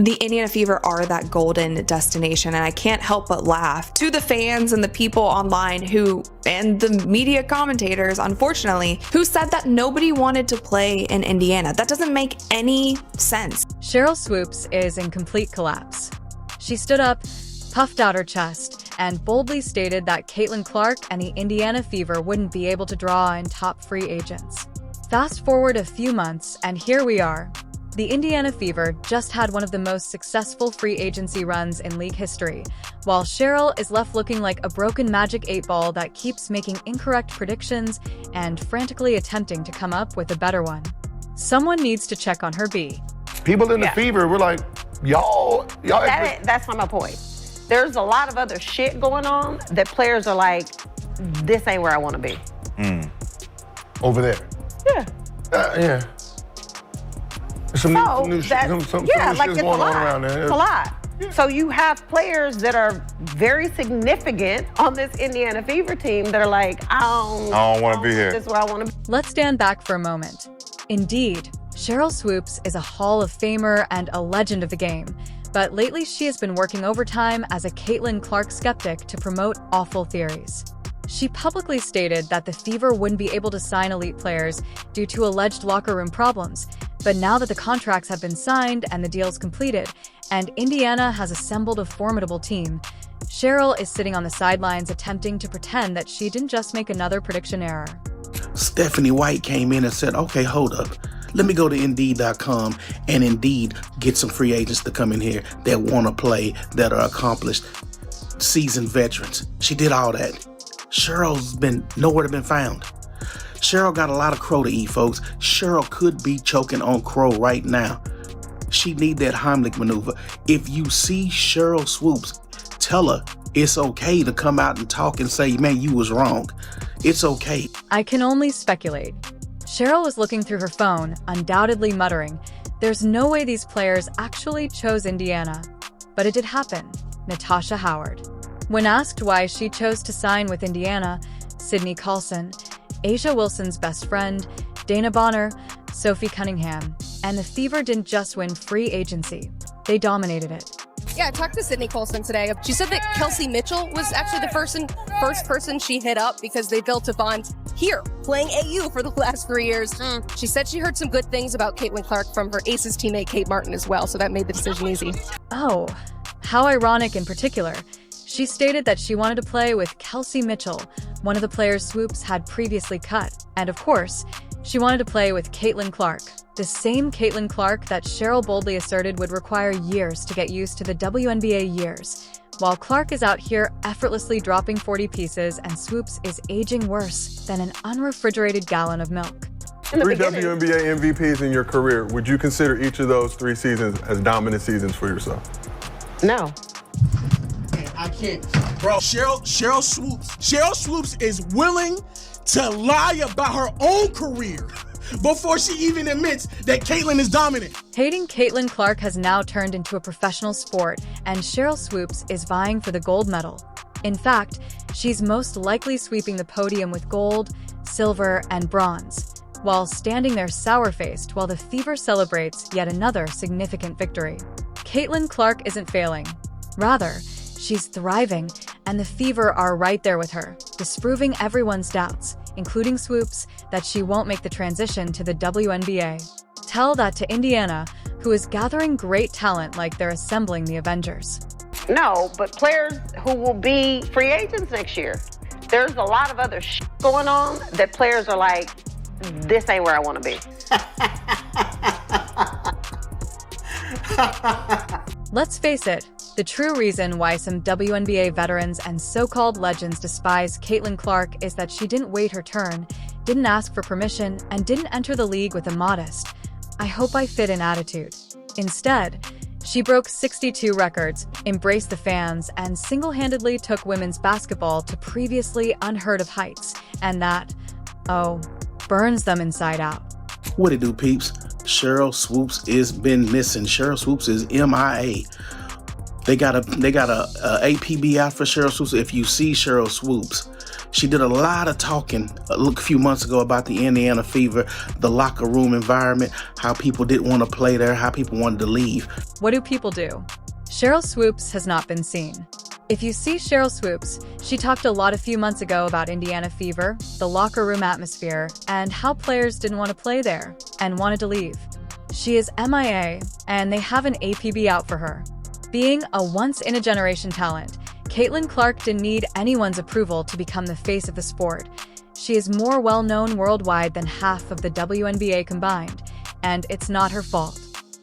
The Indiana Fever are that golden destination, and I can't help but laugh to the fans and the people online and the media commentators, unfortunately, who said that nobody wanted to play in Indiana. That doesn't make any sense. Sheryl Swoopes is in complete collapse. She stood up, puffed out her chest, and boldly stated that Caitlin Clark and the Indiana Fever wouldn't be able to draw in top free agents. Fast forward a few months, and here we are. The Indiana Fever just had one of the most successful free agency runs in league history, while Sheryl is left looking like a broken Magic 8-ball that keeps making incorrect predictions and frantically attempting to come up with a better one. Someone needs to check on her B. People in the Fever were like, y'all. That's not my point. There's a lot of other shit going on that players are like, this ain't where I want to be. Over there. Yeah. Yeah. Some new shit going on around there. It's a lot. Yeah. So you have players that are very significant on this Indiana Fever team that are like, I don't want to be here. This is where I want to be. Let's stand back for a moment. Indeed, Sheryl Swoopes is a Hall of Famer and a legend of the game, but lately she has been working overtime as a Caitlin Clark skeptic to promote awful theories. She publicly stated that the Fever wouldn't be able to sign elite players due to alleged locker room problems, but now that the contracts have been signed and the deals completed, and Indiana has assembled a formidable team, Sheryl is sitting on the sidelines attempting to pretend that she didn't just make another prediction error. Stephanie White came in and said, okay, hold up. Let me go to Indeed.com and Indeed get some free agents to come in here that want to play, that are accomplished, seasoned veterans. She did all that. Cheryl's been nowhere to be found. Sheryl got a lot of crow to eat, folks. Sheryl could be choking on crow right now. She need that Heimlich maneuver. If you see Sheryl Swoopes, tell her it's okay to come out and talk and say, man, you was wrong. It's okay. I can only speculate. Sheryl was looking through her phone, undoubtedly muttering, there's no way these players actually chose Indiana. But it did happen. Natasha Howard. When asked why she chose to sign with Indiana, Sydney Carlson, Asia Wilson's best friend, Dana Bonner, Sophie Cunningham, and the Fever didn't just win free agency, they dominated it. Yeah, I talked to Sydney Colson today. She said that Kelsey Mitchell was actually the first person she hit up because they built a bond here, playing AU for the last 3 years. She said she heard some good things about Caitlin Clark from her Aces teammate Kate Martin as well, so that made the decision easy. Oh, how ironic in particular. She stated that she wanted to play with Kelsey Mitchell, one of the players Swoopes had previously cut. And of course, she wanted to play with Caitlin Clark, the same Caitlin Clark that Sheryl boldly asserted would require years to get used to the WNBA years. While Clark is out here effortlessly dropping 40 pieces and Swoopes is aging worse than an unrefrigerated gallon of milk. 3 WNBA MVPs in your career. Would you consider each of those 3 seasons as dominant seasons for yourself? No. I can't. Bro, Sheryl Swoopes is willing to lie about her own career before she even admits that Caitlin is dominant. Hating Caitlin Clark has now turned into a professional sport, and Sheryl Swoopes is vying for the gold medal. In fact, she's most likely sweeping the podium with gold, silver, and bronze, while standing there sour-faced while the Fever celebrates yet another significant victory. Caitlin Clark isn't failing. Rather, she's thriving, and the Fever are right there with her, disproving everyone's doubts, including Swoopes, that she won't make the transition to the WNBA. Tell that to Indiana, who is gathering great talent like they're assembling the Avengers. No, but players who will be free agents next year. There's a lot of other shit going on that players are like, this ain't where I want to be. Let's face it, the true reason why some WNBA veterans and so-called legends despise Caitlin Clark is that she didn't wait her turn, didn't ask for permission, and didn't enter the league with a modest, I hope I fit in attitude. Instead, she broke 62 records, embraced the fans, and single-handedly took women's basketball to previously unheard of heights, and that, burns them inside out. What it do, peeps? Sheryl Swoopes is been missing. Sheryl Swoopes is MIA. They got a APB out for Sheryl Swoopes. If you see Sheryl Swoopes, She did a lot of talking a few months ago about the Indiana Fever, the locker room environment, how people didn't want to play there, how people wanted to leave. What do people do? Sheryl Swoopes has not been seen. If you see Sheryl Swoopes, she talked a lot a few months ago about Indiana Fever, the locker room atmosphere, and how players didn't want to play there and wanted to leave. She is MIA, and they have an APB out for her. Being a once-in-a-generation talent, Caitlin Clark didn't need anyone's approval to become the face of the sport. She is more well-known worldwide than half of the WNBA combined, and it's not her fault.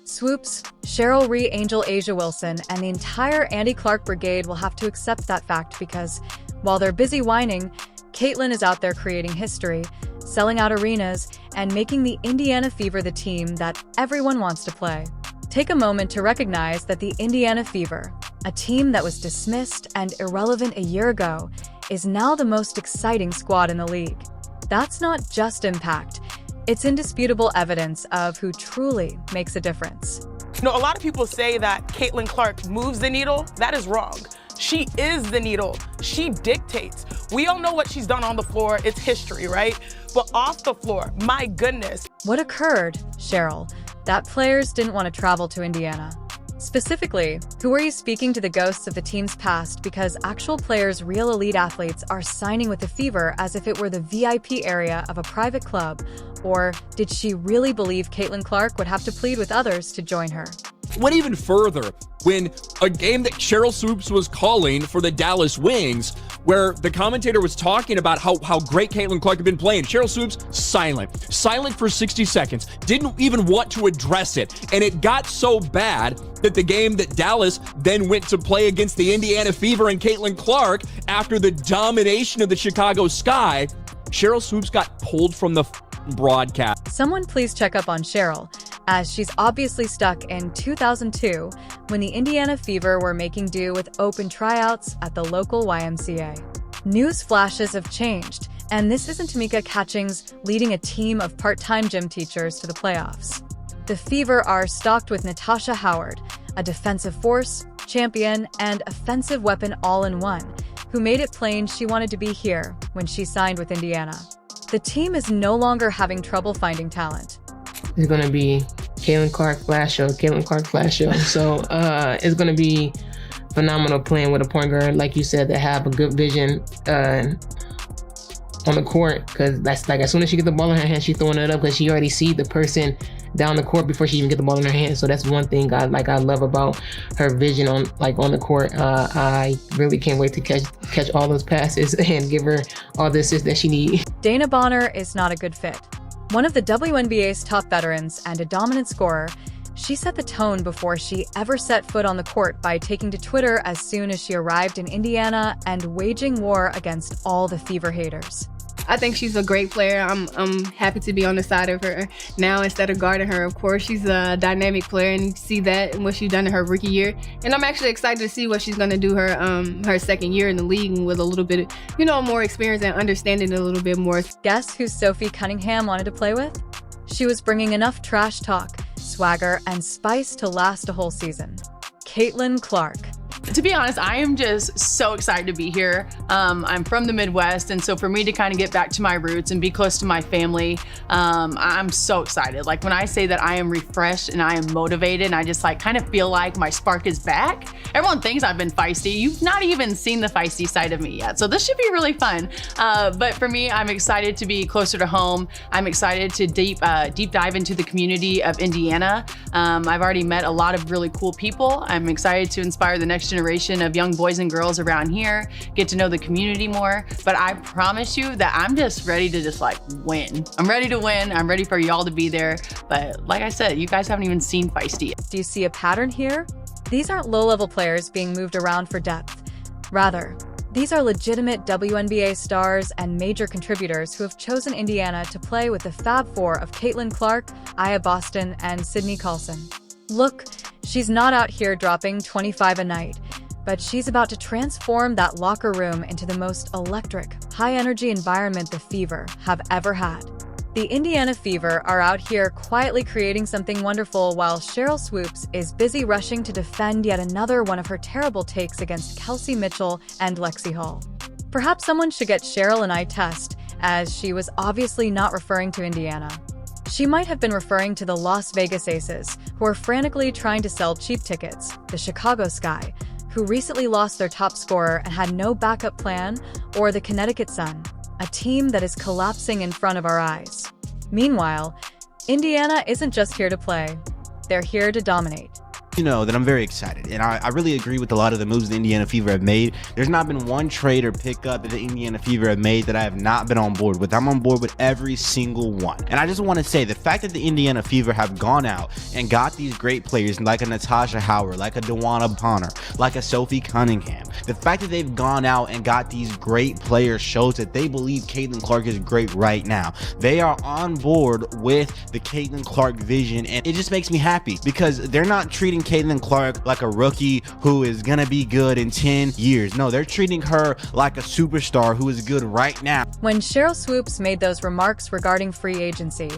Swoopes, Cheryl Ree Angel Asia Wilson, and the entire Andy Clark brigade will have to accept that fact because, while they're busy whining, Caitlin is out there creating history, selling out arenas, and making the Indiana Fever the team that everyone wants to play. Take a moment to recognize that the Indiana Fever, a team that was dismissed and irrelevant a year ago, is now the most exciting squad in the league. That's not just impact. It's indisputable evidence of who truly makes a difference. You know, a lot of people say that Caitlin Clark moves the needle. That is wrong. She is the needle. She dictates. We all know what she's done on the floor. It's history, right? But off the floor, my goodness. What occurred, Cheryl, that players didn't want to travel to Indiana? Specifically, who are you speaking to the ghosts of the team's past because actual players, real elite athletes, are signing with the Fever as if it were the VIP area of a private club? Or did she really believe Caitlin Clark would have to plead with others to join her? Went even further when a game that Sheryl Swoopes was calling for the Dallas Wings, where the commentator was talking about how great Caitlin Clark had been playing. Sheryl Swoopes, silent for 60 seconds, didn't even want to address it. And it got so bad that the game that Dallas then went to play against the Indiana Fever and Caitlin Clark after the domination of the Chicago Sky, Sheryl Swoopes got pulled from the broadcast. Someone please check up on Cheryl, as she's obviously stuck in 2002 when the Indiana Fever were making do with open tryouts at the local YMCA. News flashes have changed, and this isn't Tamika Catchings leading a team of part-time gym teachers to the playoffs. The Fever are stocked with Natasha Howard, a defensive force, champion, and offensive weapon all-in-one, who made it plain she wanted to be here when she signed with Indiana. The team is no longer having trouble finding talent. It's going to be Caitlin Clark flash show. So it's going to be phenomenal playing with a point guard, like you said, that have a good vision on the court. Because that's like as soon as she gets the ball in her hand, she's throwing it up because she already sees the person down the court before she even get the ball in her hand. So that's one thing I love about her vision on the court. I really can't wait to catch all those passes and give her all the assists that she needs. Dana Bonner is not a good fit. One of the WNBA's top veterans and a dominant scorer, she set the tone before she ever set foot on the court by taking to Twitter as soon as she arrived in Indiana and waging war against all the Fever haters. I think she's a great player. I'm happy to be on the side of her now instead of guarding her. Of course, she's a dynamic player, and you see that in what she's done in her rookie year. And I'm actually excited to see what she's going to do her second year in the league with a little bit of, more experience and understanding a little bit more. Guess who Sophie Cunningham wanted to play with? She was bringing enough trash talk, swagger, and spice to last a whole season. Caitlin Clark. To be honest, I am just so excited to be here. I'm from the Midwest, and so for me to kind of get back to my roots and be close to my family, I'm so excited. Like when I say that I am refreshed and I am motivated, and I just kind of feel like my spark is back. Everyone thinks I've been feisty. You've not even seen the feisty side of me yet, so this should be really fun. But for me, I'm excited to be closer to home. I'm excited to deep dive into the community of Indiana. I've already met a lot of really cool people. I'm excited to inspire the next generation of young boys and girls around here, get to know the community more. But I promise you that I'm just ready to win. I'm ready to win. I'm ready for y'all to be there. But like I said, you guys haven't even seen feisty yet. Do you see a pattern here? These aren't low-level players being moved around for depth. Rather, these are legitimate WNBA stars and major contributors who have chosen Indiana to play with the Fab Four of Caitlin Clark, Aya Boston, and Sydney Colson. Look, she's not out here dropping 25 a night, but she's about to transform that locker room into the most electric, high-energy environment the Fever have ever had. The Indiana Fever are out here quietly creating something wonderful while Sheryl Swoopes is busy rushing to defend yet another one of her terrible takes against Kelsey Mitchell and Lexi Hall. Perhaps someone should get Cheryl an eye test, as she was obviously not referring to Indiana. She might have been referring to the Las Vegas Aces, who are frantically trying to sell cheap tickets, the Chicago Sky, who recently lost their top scorer and had no backup plan, or the Connecticut Sun, a team that is collapsing in front of our eyes. Meanwhile, Indiana isn't just here to play. They're here to dominate. You know that I'm very excited, and I really agree with a lot of the moves the Indiana Fever have made. There's not been one trade or pickup that the Indiana Fever have made that I have not been on board with. I'm on board with every single one. And I just want to say the fact that the Indiana Fever have gone out and got these great players like a Natasha Howard, like a DeWanna Bonner, like a Sophie Cunningham, the fact that they've gone out and got these great players shows that they believe Caitlin Clark is great right now. They are on board with the Caitlin Clark vision, and it just makes me happy because they're not treating Caitlin Clark like a rookie who is gonna be good in 10 years. No, they're treating her like a superstar who is good right now. When Cheryl Swoops made those remarks regarding free agency,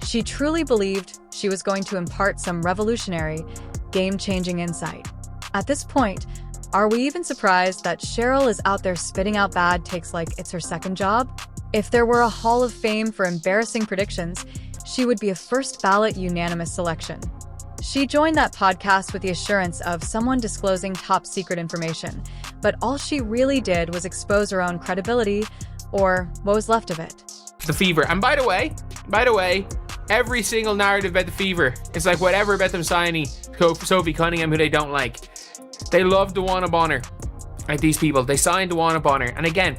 she truly believed she was going to impart some revolutionary, game-changing insight. At this point, are we even surprised that Cheryl is out there spitting out bad takes like it's her second job? If there were a Hall of Fame for embarrassing predictions, she would be a first ballot unanimous selection. She joined that podcast with the assurance of someone disclosing top secret information, but all she really did was expose her own credibility, or what was left of it. The Fever. And by the way, every single narrative about the Fever is like whatever about them signing Sophie Cunningham, who they don't like. They love DeWanna Bonner. Like these people, they signed DeWanna Bonner. And again,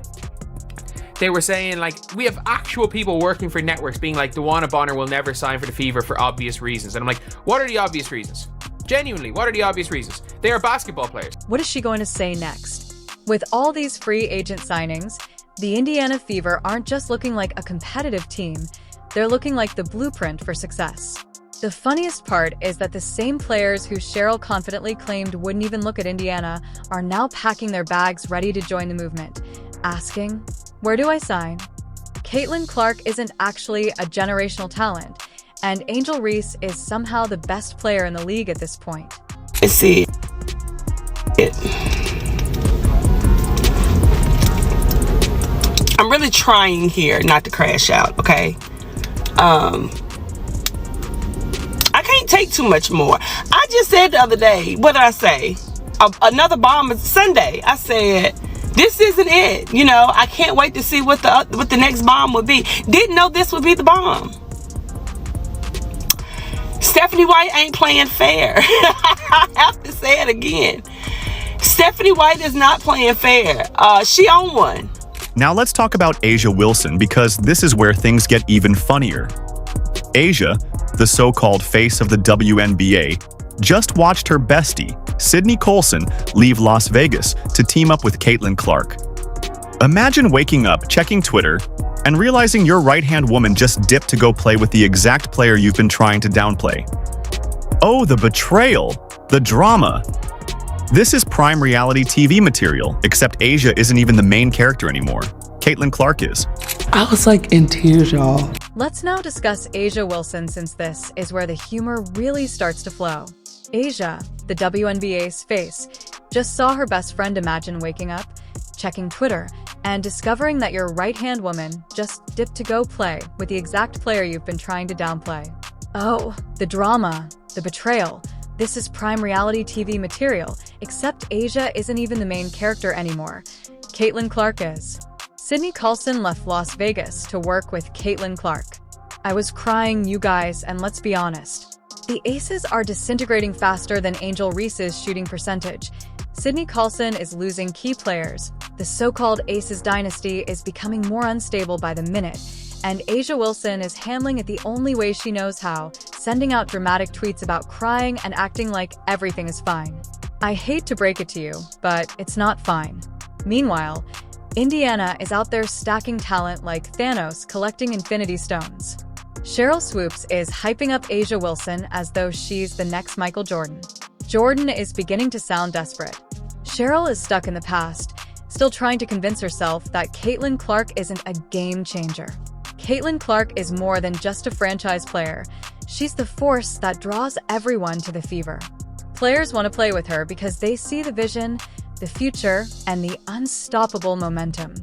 they were saying like, we have actual people working for networks being like, DeWanna Bonner will never sign for the Fever for obvious reasons. And I'm like, what are the obvious reasons? Genuinely, what are the obvious reasons? They are basketball players. What is she going to say next? With all these free agent signings, the Indiana Fever aren't just looking like a competitive team, they're looking like the blueprint for success. The funniest part is that the same players who Cheryl confidently claimed wouldn't even look at Indiana are now packing their bags ready to join the movement, asking, where do I sign? Caitlin Clark isn't actually a generational talent, and Angel Reese is somehow the best player in the league at this point. Let's see. I'm really trying here not to crash out, okay? I can't take too much more. I just said the other day, what did I say? Another bomb is Sunday. I said, this isn't it. You know, I can't wait to see what the next bomb would be. Didn't know this would be the bomb. Stephanie White ain't playing fair. I have to say it again. Stephanie White is not playing fair. She on one. Now let's talk about A'ja Wilson, because this is where things get even funnier. A'ja, the so-called face of the WNBA, just watched her bestie, Sydney Colson, leave Las Vegas to team up with Caitlin Clark. Imagine waking up, checking Twitter, and realizing your right-hand woman just dipped to go play with the exact player you've been trying to downplay. Oh, the betrayal, the drama. This is prime reality TV material, except A'ja isn't even the main character anymore. Caitlin Clark is. I was like in tears, y'all. Let's now discuss A'ja Wilson, since this is where the humor really starts to flow. A'ja, the WNBA's face, just saw her best friend imagine waking up, checking Twitter, and discovering that your right-hand woman just dipped to go play with the exact player you've been trying to downplay. Oh, the drama, the betrayal. This is prime reality TV material, except A'ja isn't even the main character anymore. Caitlin Clark is. Sydney Colson left Las Vegas to work with Caitlin Clark. I was crying, you guys, and let's be honest. The Aces are disintegrating faster than Angel Reese's shooting percentage. Sydney Colson is losing key players. The so-called Aces dynasty is becoming more unstable by the minute, and A'ja Wilson is handling it the only way she knows how, sending out dramatic tweets about crying and acting like everything is fine. I hate to break it to you, but it's not fine. Meanwhile, Indiana is out there stacking talent like Thanos collecting Infinity Stones. Cheryl Swoops is hyping up A'ja Wilson as though she's the next Michael Jordan. Jordan is beginning to sound desperate. Cheryl is stuck in the past, still trying to convince herself that Caitlin Clark isn't a game changer. Caitlin Clark is more than just a franchise player. She's the force that draws everyone to the Fever. Players want to play with her because they see the vision, the future, and the unstoppable momentum.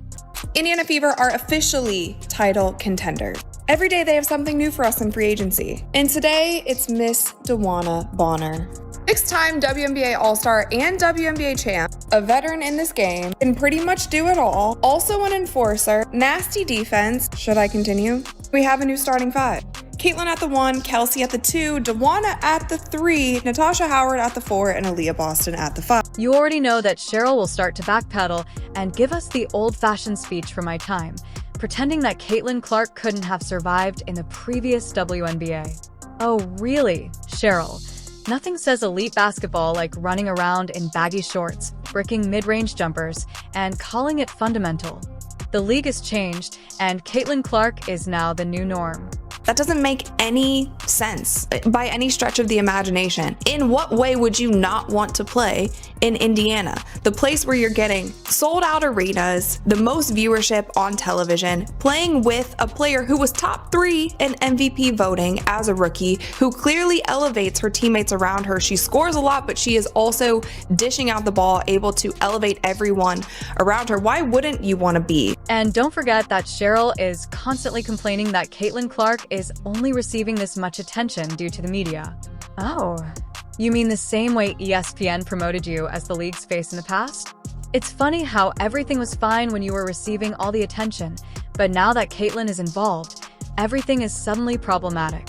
Indiana Fever are officially title contenders. Every day they have something new for us in free agency. And today it's Miss DeWanna Bonner. Six-time WNBA All-Star and WNBA champ, a veteran in this game, can pretty much do it all, also an enforcer, nasty defense. Should I continue? We have a new starting five. Caitlin at the 1, Kelsey at the 2, DeWanna at the 3, Natasha Howard at the 4, and Aaliyah Boston at the 5. You already know that Cheryl will start to backpedal and give us the old-fashioned speech from my time, pretending that Caitlin Clark couldn't have survived in the previous WNBA. Oh, really, Cheryl? Nothing says elite basketball like running around in baggy shorts, bricking mid-range jumpers, and calling it fundamental. The league has changed, and Caitlin Clark is now the new norm. That doesn't make any sense by any stretch of the imagination. In what way would you not want to play in Indiana, the place where you're getting sold out arenas, the most viewership on television, playing with a player who was top 3 in MVP voting as a rookie, who clearly elevates her teammates around her. She scores a lot, but she is also dishing out the ball, able to elevate everyone around her. Why wouldn't you want to be? And don't forget that Cheryl is constantly complaining that Caitlin Clark is only receiving this much attention due to the media. Oh, you mean the same way ESPN promoted you as the league's face in the past? It's funny how everything was fine when you were receiving all the attention, but now that Caitlin is involved, everything is suddenly problematic.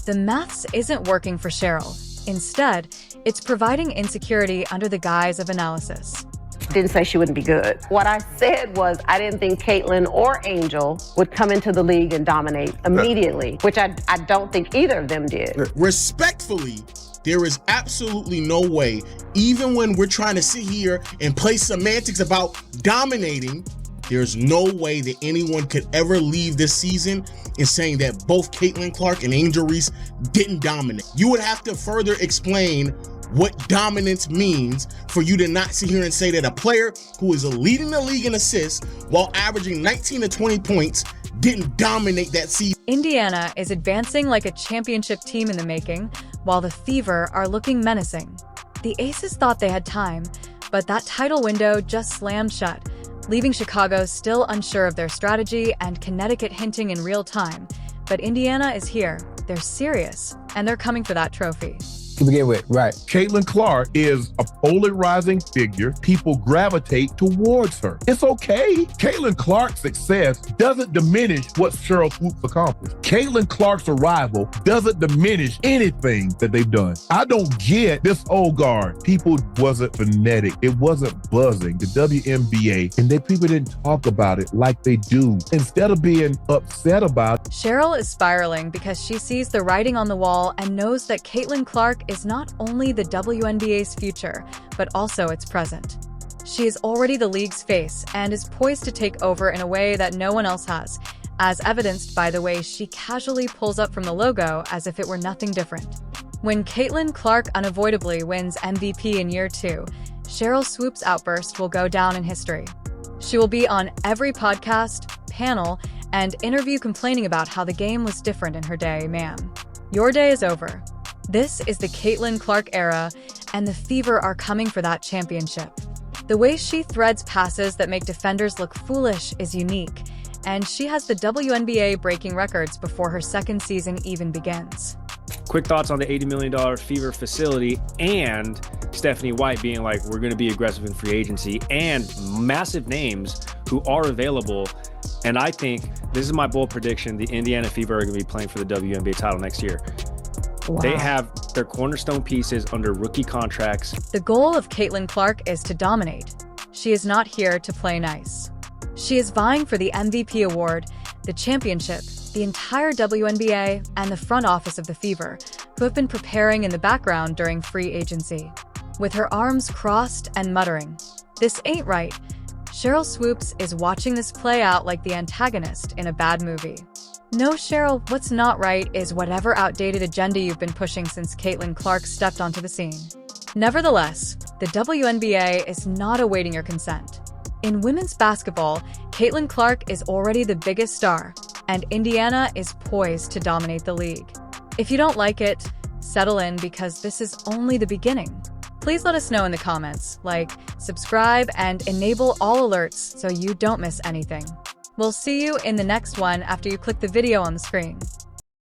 The maths isn't working for Cheryl. Instead, it's providing insecurity under the guise of analysis. Didn't say she wouldn't be good. What I said was I didn't think Caitlin or Angel would come into the league and dominate immediately, which I don't think either of them did. Respectfully, there is absolutely no way, even when we're trying to sit here and play semantics about dominating, there's no way that anyone could ever leave this season in saying that both Caitlin Clark and Angel Reese didn't dominate. You would have to further explain what dominance means for you to not sit here and say that a player who is leading the league in assists while averaging 19 to 20 points didn't dominate that season. Indiana is advancing like a championship team in the making, while the Fever are looking menacing. The Aces thought they had time, but that title window just slammed shut, leaving Chicago still unsure of their strategy and Connecticut hinting in real time. But Indiana is here, they're serious, and they're coming for that trophy. To begin with, right. Caitlin Clark is a polarizing figure. People gravitate towards her. It's okay. Caitlin Clark's success doesn't diminish what Cheryl Swoops accomplished. Caitlin Clark's arrival doesn't diminish anything that they've done. I don't get this old guard. People wasn't phonetic. It wasn't buzzing. The WNBA, and people didn't talk about it like they do. Instead of being upset about it. Cheryl is spiraling because she sees the writing on the wall and knows that Caitlin Clark is not only the WNBA's future, but also its present. She is already the league's face and is poised to take over in a way that no one else has, as evidenced by the way she casually pulls up from the logo as if it were nothing different. When Caitlin Clark unavoidably wins MVP in year 2, Cheryl Swoops' outburst will go down in history. She will be on every podcast, panel, and interview complaining about how the game was different in her day, ma'am. Your day is over. This is the Caitlin Clark era, and the Fever are coming for that championship. The way she threads passes that make defenders look foolish is unique, and she has the WNBA breaking records before her second season even begins. Quick thoughts on the $80 million Fever facility and Stephanie White being like, we're going to be aggressive in free agency, and massive names who are available. And I think, this is my bold prediction, the Indiana Fever are going to be playing for the WNBA title next year. Wow. They have their cornerstone pieces under rookie contracts. The goal of Caitlin Clark is to dominate. She is not here to play nice. She is vying for the MVP award, the championship, the entire WNBA, and the front office of the Fever, who have been preparing in the background during free agency. With her arms crossed and muttering, "This ain't right," Cheryl Swoops is watching this play out like the antagonist in a bad movie. No, Cheryl, what's not right is whatever outdated agenda you've been pushing since Caitlin Clark stepped onto the scene. Nevertheless, the WNBA is not awaiting your consent. In women's basketball, Caitlin Clark is already the biggest star, and Indiana is poised to dominate the league. If you don't like it, settle in because this is only the beginning. Please let us know in the comments, like, subscribe, and enable all alerts so you don't miss anything. We'll see you in the next one after you click the video on the screen.